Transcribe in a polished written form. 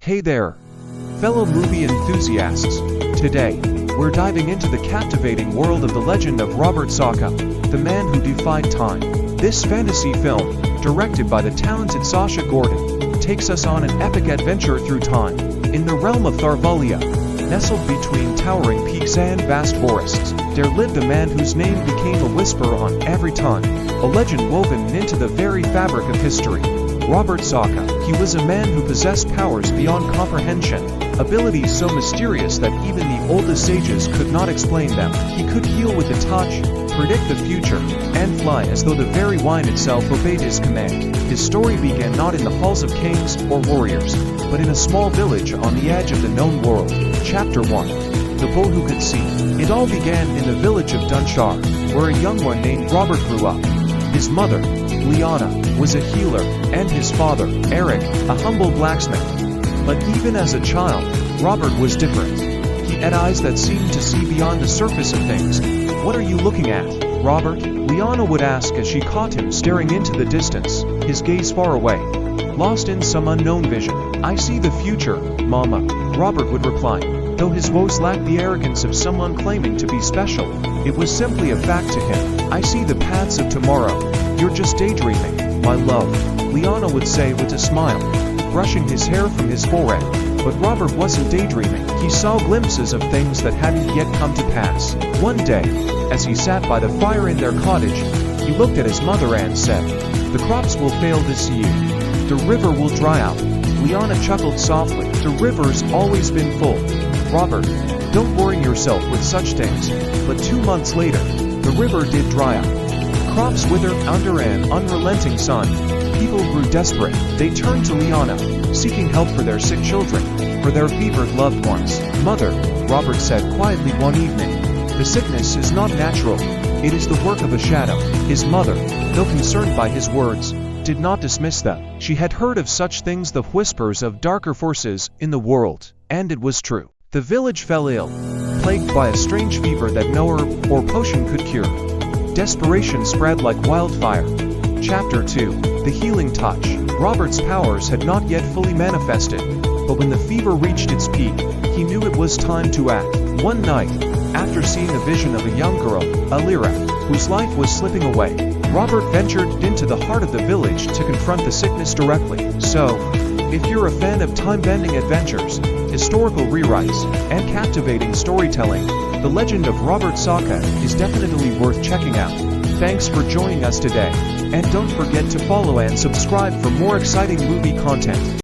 Hey there, fellow movie enthusiasts. Today, we're diving into the captivating world of the legend of Robert Saka, the man who defied time. This fantasy film, directed by the talented Sacha Gordon, takes us on an epic adventure through time. In the realm of Tharvalia, nestled between towering peaks and vast forests, there lived a man whose name became a whisper on every tongue, a legend woven into the very fabric of history. Robert Saka. He was a man who possessed powers beyond comprehension, abilities so mysterious that even the oldest sages could not explain them. He could heal with a touch, predict the future, and fly as though the very wine itself obeyed his command. His story began not in the halls of kings or warriors, but in a small village on the edge of the known world. Chapter 1. The Bull Who Could See. It all began in the village of Dunshar, where a young one named Robert grew up. His mother, Liana, was a healer, and his father, Eric, a humble blacksmith. But even as a child, Robert was different. He had eyes that seemed to see beyond the surface of things. "What are you looking at, Robert?" Liana would ask as she caught him staring into the distance, his gaze far away, lost in some unknown vision. "I see the future, Mama," Robert would reply, though his woes lacked the arrogance of someone claiming to be special. It was simply a fact to him. "I see the paths of tomorrow. You're just daydreaming, my love," Liana would say with a smile, brushing his hair from his forehead. But Robert wasn't daydreaming. He saw glimpses of things that hadn't yet come to pass. One day, as he sat by the fire in their cottage, he looked at his mother and said, "The crops will fail this year. The river will dry out." Liana chuckled softly. "The river's always been full, Robert. Don't worry yourself with such things." But 2 months later, the river did dry up. Crops withered under an unrelenting sun. People grew desperate. They turned to Liana, seeking help for their sick children, for their fevered loved ones. "Mother," Robert said quietly one evening, "the sickness is not natural. It is the work of a shadow." His mother, though concerned by his words, did not dismiss them. She had heard of such things, the whispers of darker forces in the world, and it was true. The village fell ill, plagued by a strange fever that no herb or potion could cure. Desperation spread like wildfire. Chapter 2. The Healing Touch. Robert's powers had not yet fully manifested, but when the fever reached its peak, he knew it was time to act. One night, after seeing a vision of a young girl, Alira, whose life was slipping away, Robert ventured into the heart of the village to confront the sickness directly. So, if you're a fan of time-bending adventures, historical rewrites, and captivating storytelling, the legend of Robert Saka is definitely worth checking out. Thanks for joining us today, and don't forget to follow and subscribe for more exciting movie content.